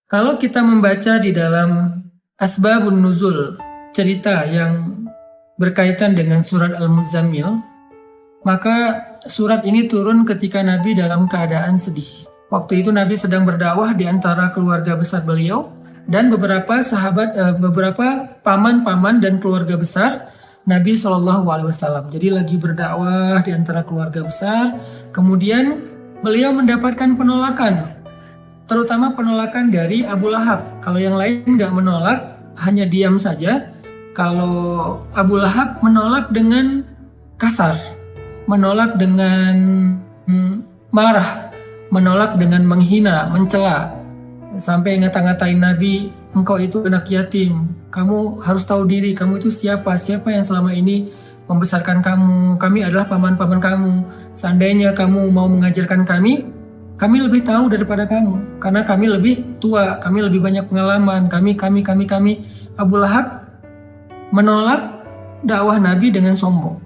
Kalau kita membaca di dalam Asbabun Nuzul, cerita yang berkaitan dengan surat Al-Muzammil, maka surat ini turun ketika Nabi dalam keadaan sedih. Waktu itu Nabi sedang berdakwah di antara keluarga besar beliau dan beberapa sahabat, beberapa paman-paman dan keluarga besar Nabi SAW. Jadi lagi berdakwah di antara keluarga besar, kemudian beliau mendapatkan penolakan, terutama penolakan dari Abu Lahab. Kalau yang lain nggak menolak, hanya diam saja. Kalau Abu Lahab menolak dengan kasar, menolak dengan marah, menolak dengan menghina, mencela, sampai ngata-ngatain Nabi, engkau itu anak yatim, kamu harus tahu diri, kamu itu siapa yang selama ini membesarkan kamu, kami adalah paman-paman kamu, seandainya kamu mau mengajarkan kami lebih tahu daripada kamu, karena kami lebih tua, kami lebih banyak pengalaman, kami. Abu Lahab menolak dakwah Nabi dengan sombong.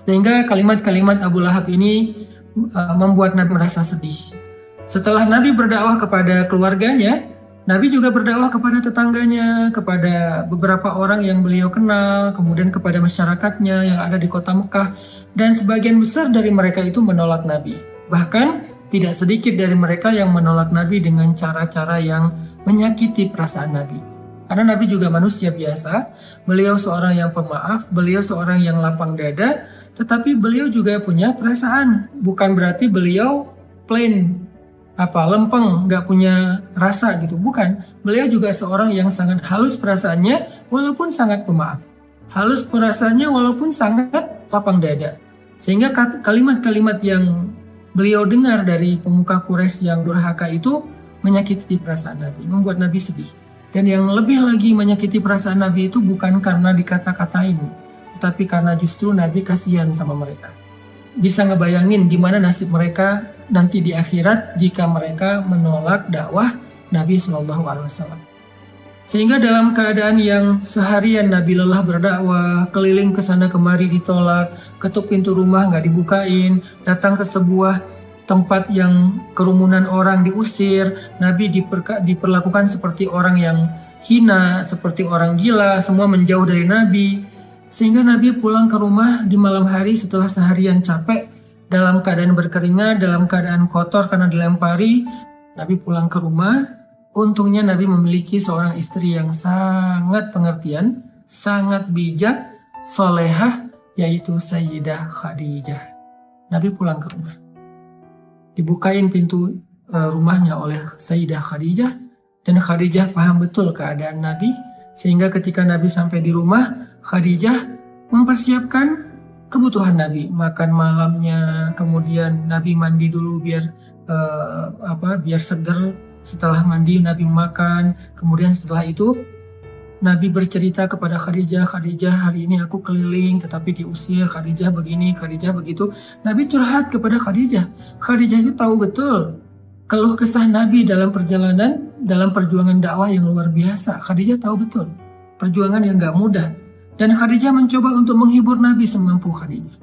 Sehingga kalimat-kalimat Abu Lahab ini membuat Nabi merasa sedih. Setelah Nabi berdakwah kepada keluarganya, Nabi juga berdakwah kepada tetangganya, kepada beberapa orang yang beliau kenal, kemudian kepada masyarakatnya yang ada di kota Mekah, dan sebagian besar dari mereka itu menolak Nabi. Bahkan tidak sedikit dari mereka yang menolak Nabi dengan cara-cara yang menyakiti perasaan Nabi. Karena Nabi juga manusia biasa, beliau seorang yang pemaaf, beliau seorang yang lapang dada, tetapi beliau juga punya perasaan. Bukan berarti beliau plain, lempeng, nggak punya rasa gitu. Bukan, beliau juga seorang yang sangat halus perasaannya, walaupun sangat pemaaf. Halus perasaannya walaupun sangat lapang dada. Sehingga kalimat-kalimat yang beliau dengar dari pemuka Quraisy yang durhaka itu menyakiti perasaan Nabi, membuat Nabi sedih. Dan yang lebih lagi menyakiti perasaan Nabi itu bukan karena dikata-katain, tapi karena justru Nabi kasihan sama mereka. Bisa ngebayangin gimana nasib mereka nanti di akhirat jika mereka menolak dakwah Nabi SAW. Sehingga dalam keadaan yang seharian Nabi lelah berdakwah, keliling ke sana kemari ditolak, ketuk pintu rumah nggak dibukain, datang ke sebuah tempat yang kerumunan orang diusir, Nabi diperlakukan seperti orang yang hina, seperti orang gila, semua menjauh dari Nabi. Sehingga Nabi pulang ke rumah di malam hari setelah seharian capek, dalam keadaan berkeringat, dalam keadaan kotor karena dilempari. Nabi pulang ke rumah. Untungnya Nabi memiliki seorang istri yang sangat pengertian, sangat bijak, solehah, yaitu Sayyidah Khadijah. Nabi pulang ke rumah. Dibukain pintu rumahnya oleh Sayyidah Khadijah, dan Khadijah paham betul keadaan Nabi, sehingga ketika Nabi sampai di rumah, Khadijah mempersiapkan kebutuhan Nabi, makan malamnya, kemudian Nabi mandi dulu biar seger. Setelah mandi Nabi makan, kemudian setelah itu Nabi bercerita kepada Khadijah, Khadijah hari ini aku keliling tetapi diusir, Khadijah begini, Khadijah begitu. Nabi curhat kepada Khadijah. Khadijah itu tahu betul keluh kesah Nabi dalam perjalanan, dalam perjuangan dakwah yang luar biasa. Khadijah tahu betul perjuangan yang gak mudah. Dan Khadijah mencoba untuk menghibur Nabi semampu Khadijah.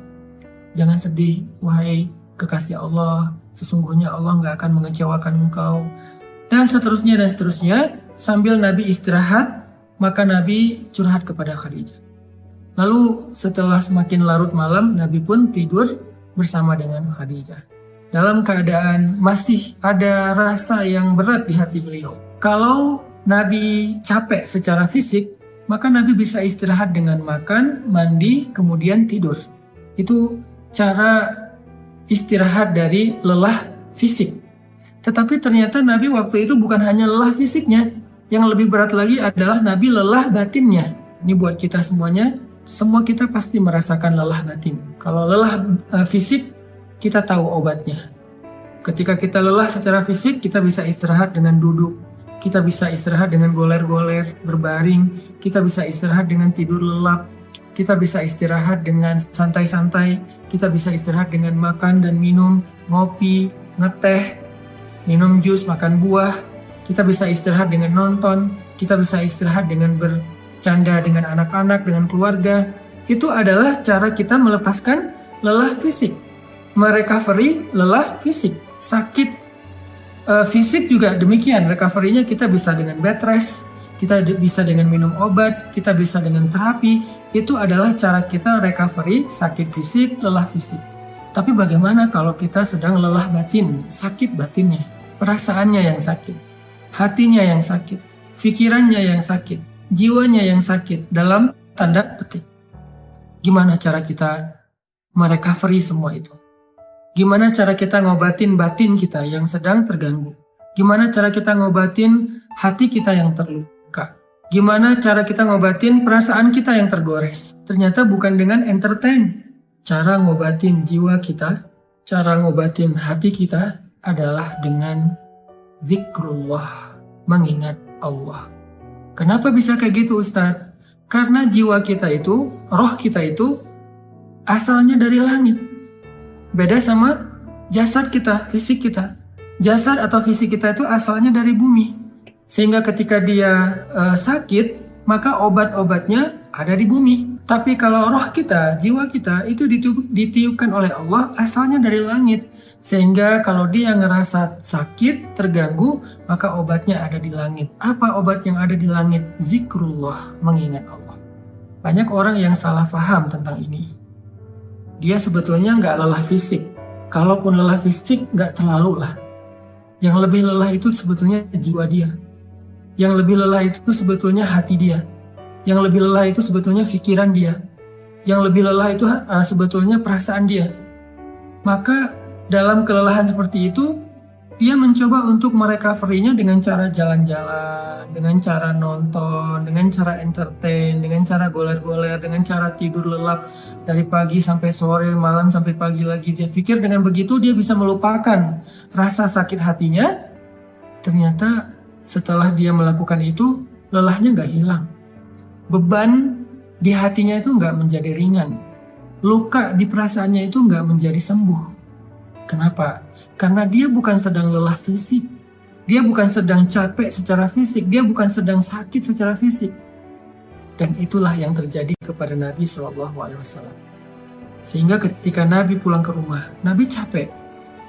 Jangan sedih, wahai kekasih Allah, sesungguhnya Allah gak akan mengecewakan engkau. Dan seterusnya, sambil Nabi istirahat, maka Nabi curhat kepada Khadijah. Lalu setelah semakin larut malam, Nabi pun tidur bersama dengan Khadijah. Dalam keadaan masih ada rasa yang berat di hati beliau. Kalau Nabi capek secara fisik, maka Nabi bisa istirahat dengan makan, mandi, kemudian tidur. Itu cara istirahat dari lelah fisik. Tetapi ternyata Nabi waktu itu bukan hanya lelah fisiknya, yang lebih berat lagi adalah Nabi lelah batinnya. Ini buat kita semuanya, semua kita pasti merasakan lelah batin. Kalau lelah fisik, kita tahu obatnya. Ketika kita lelah secara fisik, kita bisa istirahat dengan duduk, kita bisa istirahat dengan goler-goler, berbaring, kita bisa istirahat dengan tidur lelap, kita bisa istirahat dengan santai-santai, kita bisa istirahat dengan makan dan minum, ngopi, ngeteh, minum jus, makan buah. Kita bisa istirahat dengan nonton, kita bisa istirahat dengan bercanda dengan anak-anak, dengan keluarga. Itu adalah cara kita melepaskan lelah fisik, merecovery lelah fisik. Sakit Fisik juga demikian, recovery-nya kita bisa dengan bed rest, kita bisa dengan minum obat, kita bisa dengan terapi. Itu adalah cara kita recovery sakit fisik, lelah fisik. Tapi bagaimana kalau kita sedang lelah batin, sakit batinnya, perasaannya yang sakit, hatinya yang sakit, pikirannya yang sakit, jiwanya yang sakit, dalam tanda petik. Gimana cara kita merecovery semua itu? Gimana cara kita ngobatin batin kita yang sedang terganggu? Gimana cara kita ngobatin hati kita yang terluka? Gimana cara kita ngobatin perasaan kita yang tergores? Ternyata bukan dengan entertain. Cara ngobatin jiwa kita, cara ngobatin hati kita adalah dengan zikrullah, mengingat Allah. Kenapa bisa kayak gitu, Ustadz? Karena jiwa kita itu, roh kita itu asalnya dari langit. Beda sama jasad kita, fisik kita. Jasad atau fisik kita itu asalnya dari bumi. Sehingga ketika dia sakit, maka obat-obatnya ada di bumi. Tapi kalau roh kita, jiwa kita itu ditiupkan oleh Allah asalnya dari langit. Sehingga kalau dia ngerasa sakit, terganggu, maka obatnya ada di langit. Apa obat yang ada di langit? Zikrullah, mengingat Allah. Banyak orang yang salah paham tentang ini. Dia sebetulnya nggak lelah fisik. Kalaupun lelah fisik, nggak terlalu lah. Yang lebih lelah itu sebetulnya jiwa dia. Yang lebih lelah itu sebetulnya hati dia. Yang lebih lelah itu sebetulnya pikiran dia. Yang lebih lelah itu sebetulnya perasaan dia. Maka dalam kelelahan seperti itu, dia mencoba untuk merecovery-nya dengan cara jalan-jalan, dengan cara nonton, dengan cara entertain, dengan cara goler-goler, dengan cara tidur lelap dari pagi sampai sore, malam sampai pagi lagi. Dia pikir dengan begitu dia bisa melupakan rasa sakit hatinya. Ternyata setelah dia melakukan itu, lelahnya nggak hilang. Beban di hatinya itu nggak menjadi ringan. Luka di perasaannya itu nggak menjadi sembuh. Kenapa? Karena dia bukan sedang lelah fisik, dia bukan sedang capek secara fisik, dia bukan sedang sakit secara fisik. Dan itulah yang terjadi kepada Nabi SAW. Sehingga ketika Nabi pulang ke rumah, Nabi capek,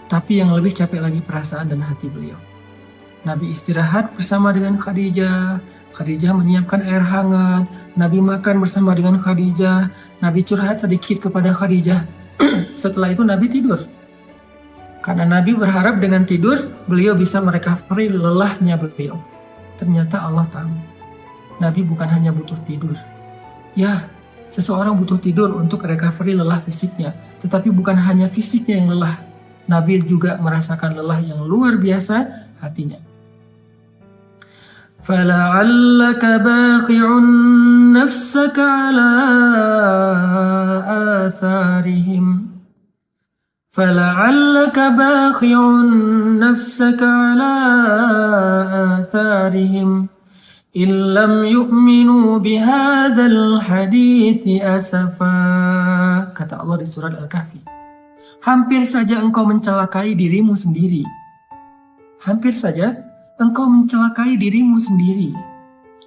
tapi yang lebih capek lagi perasaan dan hati beliau. Nabi istirahat bersama dengan Khadijah, Khadijah menyiapkan air hangat, Nabi makan bersama dengan Khadijah, Nabi curhat sedikit kepada Khadijah. Setelah itu Nabi tidur. Karena Nabi berharap dengan tidur, beliau bisa merecovery lelahnya beliau. Ternyata Allah tahu, Nabi bukan hanya butuh tidur. Ya, seseorang butuh tidur untuk recovery lelah fisiknya. Tetapi bukan hanya fisiknya yang lelah. Nabi juga merasakan lelah yang luar biasa hatinya. فَلَعَلَّكَ بَاخِعٌ نَفْسَكَ عَلَىٰ آثَارِهِمْ فَلَعَلَّكَ بَاخِعٌ نَفْسَكَ عَلَىٰ آثَارِهِمْ إِن لَّمْ يُؤْمِنُوا بِهَٰذَا الْحَدِيثِ أَسَفًا. Kata Allah di surat Al-Kahfi. Hampir saja engkau mencelakai dirimu sendiri. Hampir saja engkau mencelakai dirimu sendiri.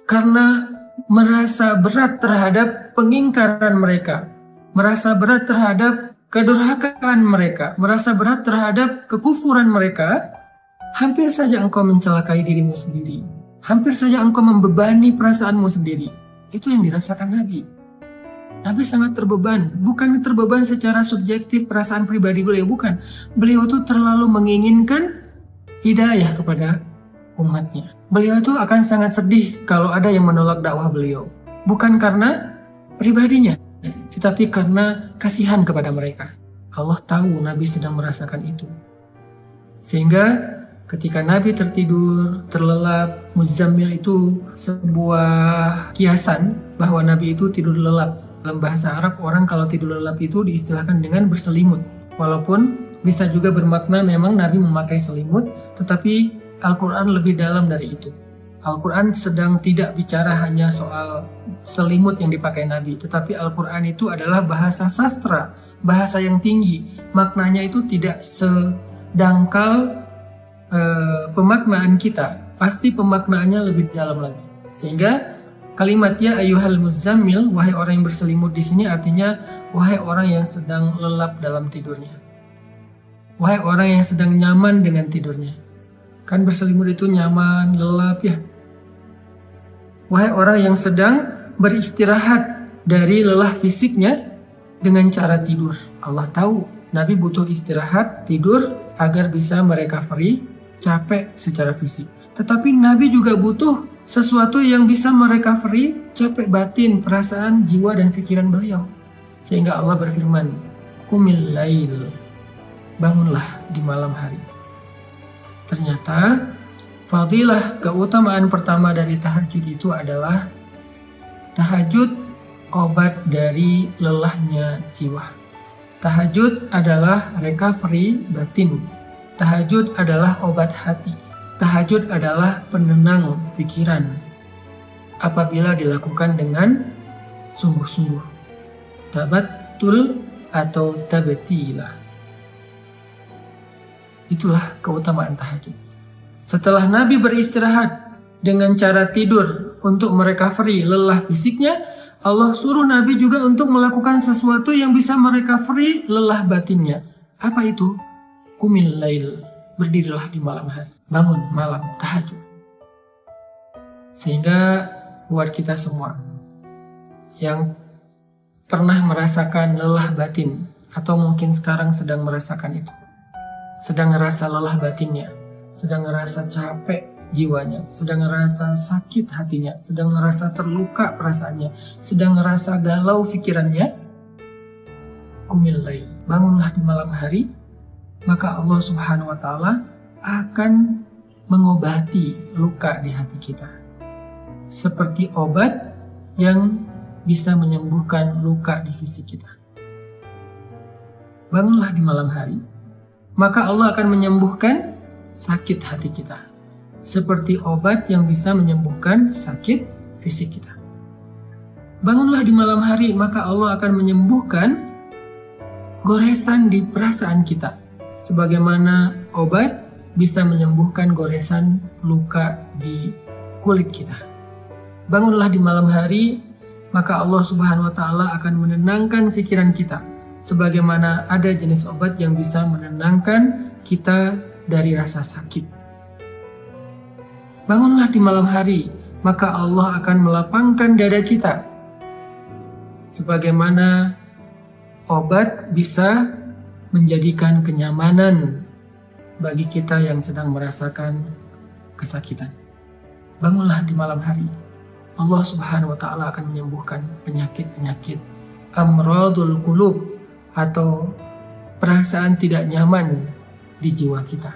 Karena merasa berat terhadap pengingkaran mereka. Merasa berat terhadap kedurhakaan mereka, merasa berat terhadap kekufuran mereka, hampir saja engkau mencelakai dirimu sendiri. Hampir saja engkau membebani perasaanmu sendiri. Itu yang dirasakan Nabi. Nabi sangat terbeban. Bukan terbeban secara subjektif perasaan pribadi beliau, bukan. Beliau itu terlalu menginginkan hidayah kepada umatnya. Beliau itu akan sangat sedih kalau ada yang menolak dakwah beliau. Bukan karena pribadinya, tetapi karena kasihan kepada mereka. Allah tahu Nabi sedang merasakan itu. Sehingga ketika Nabi tertidur, terlelap, Muzammil itu sebuah kiasan bahwa Nabi itu tidur lelap. Dalam bahasa Arab, orang kalau tidur lelap itu diistilahkan dengan berselimut. Walaupun bisa juga bermakna memang Nabi memakai selimut, tetapi Al-Quran lebih dalam dari itu. Al-Quran sedang tidak bicara hanya soal selimut yang dipakai Nabi, tetapi Al-Quran itu adalah bahasa sastra, bahasa yang tinggi. Maknanya itu tidak sedangkal pemaknaan kita, pasti pemaknaannya lebih dalam lagi. Sehingga kalimatnya ayyuhal muzammil, wahai orang yang berselimut di sini artinya wahai orang yang sedang lelap dalam tidurnya. Wahai orang yang sedang nyaman dengan tidurnya. Kan berselimut itu nyaman, lelap ya. Wahai orang yang sedang beristirahat dari lelah fisiknya dengan cara tidur. Allah tahu Nabi butuh istirahat, tidur agar bisa merecovery capek secara fisik. Tetapi Nabi juga butuh sesuatu yang bisa merecovery capek batin, perasaan, jiwa, dan pikiran beliau. Sehingga Allah berfirman, Qumil lail, bangunlah di malam hari. Ternyata fadilah keutamaan pertama dari tahajud itu adalah tahajud obat dari lelahnya jiwa. Tahajud adalah recovery batin. Tahajud adalah obat hati. Tahajud adalah penenang pikiran apabila dilakukan dengan sungguh-sungguh. Tabattul atau tabtilah. Itulah keutamaan tahajud. Setelah Nabi beristirahat dengan cara tidur untuk merecovery lelah fisiknya, Allah suruh Nabi juga untuk melakukan sesuatu yang bisa merecovery lelah batinnya. Apa itu? Qumil lail, berdirilah di malam hari. Bangun malam, tahajud. Sehingga buat kita semua yang pernah merasakan lelah batin, atau mungkin sekarang sedang merasakan itu, sedang ngerasa lelah batinnya, sedang ngerasa capek jiwanya, sedang ngerasa sakit hatinya, sedang ngerasa terluka perasaannya, sedang ngerasa galau pikirannya, qumil lail, bangunlah di malam hari, maka Allah Subhanahu wa Ta'ala akan mengobati luka di hati kita, seperti obat yang bisa menyembuhkan luka di fisik kita. Bangunlah di malam hari, maka Allah akan menyembuhkan sakit hati kita, seperti obat yang bisa menyembuhkan sakit fisik kita. Bangunlah di malam hari, maka Allah akan menyembuhkan goresan di perasaan kita, sebagaimana obat bisa menyembuhkan goresan luka di kulit kita. Bangunlah di malam hari, maka Allah Subhanahu wa Ta'ala akan menenangkan pikiran kita, sebagaimana ada jenis obat yang bisa menenangkan kita dari rasa sakit. Bangunlah di malam hari, maka Allah akan melapangkan dada kita, sebagaimana obat bisa menjadikan kenyamanan bagi kita yang sedang merasakan kesakitan. Bangunlah di malam hari, Allah Subhanahu wa Ta'ala akan menyembuhkan penyakit-penyakit amradul qulub, atau perasaan tidak nyaman di jiwa kita.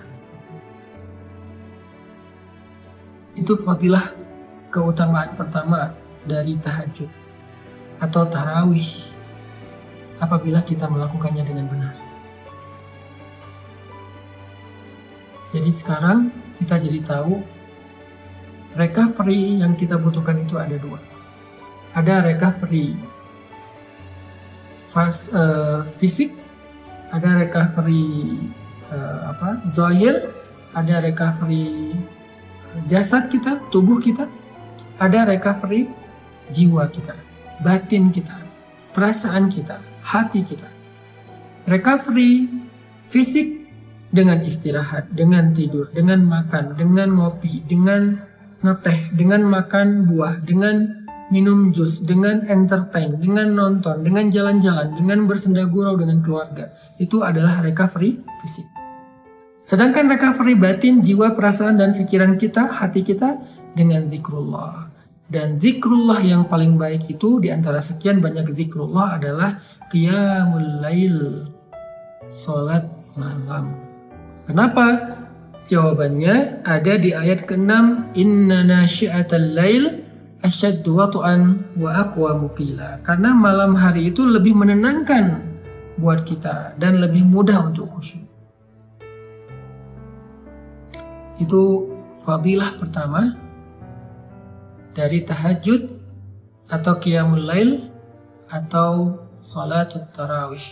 Itu fadilah keutamaan pertama dari tahajud atau tarawih apabila kita melakukannya dengan benar. Jadi sekarang kita jadi tahu recovery yang kita butuhkan itu ada dua. Ada recovery fisik, ada recovery zahir, ada recovery jasad kita, tubuh kita, ada recovery jiwa kita, batin kita, perasaan kita, hati kita. Recovery fisik dengan istirahat, dengan tidur, dengan makan, dengan ngopi, dengan ngeteh, dengan makan buah, dengan minum jus, dengan entertain, dengan nonton, dengan jalan-jalan, dengan bersenda gurau dengan keluarga. Itu adalah recovery fisik. Sedangkan recovery batin, jiwa, perasaan, dan pikiran kita, hati kita, dengan zikrullah. Dan zikrullah yang paling baik itu di antara sekian banyak zikrullah adalah qiyamul lail, salat malam. Kenapa? Jawabannya ada di ayat ke-6, inna nasyi'atal lail asyaddu wat'an wa aqwamu qila. Karena malam hari itu lebih menenangkan buat kita dan lebih mudah untuk khusyuk. Itu fadilah pertama dari tahajud atau qiyamul lail atau salat tarawih.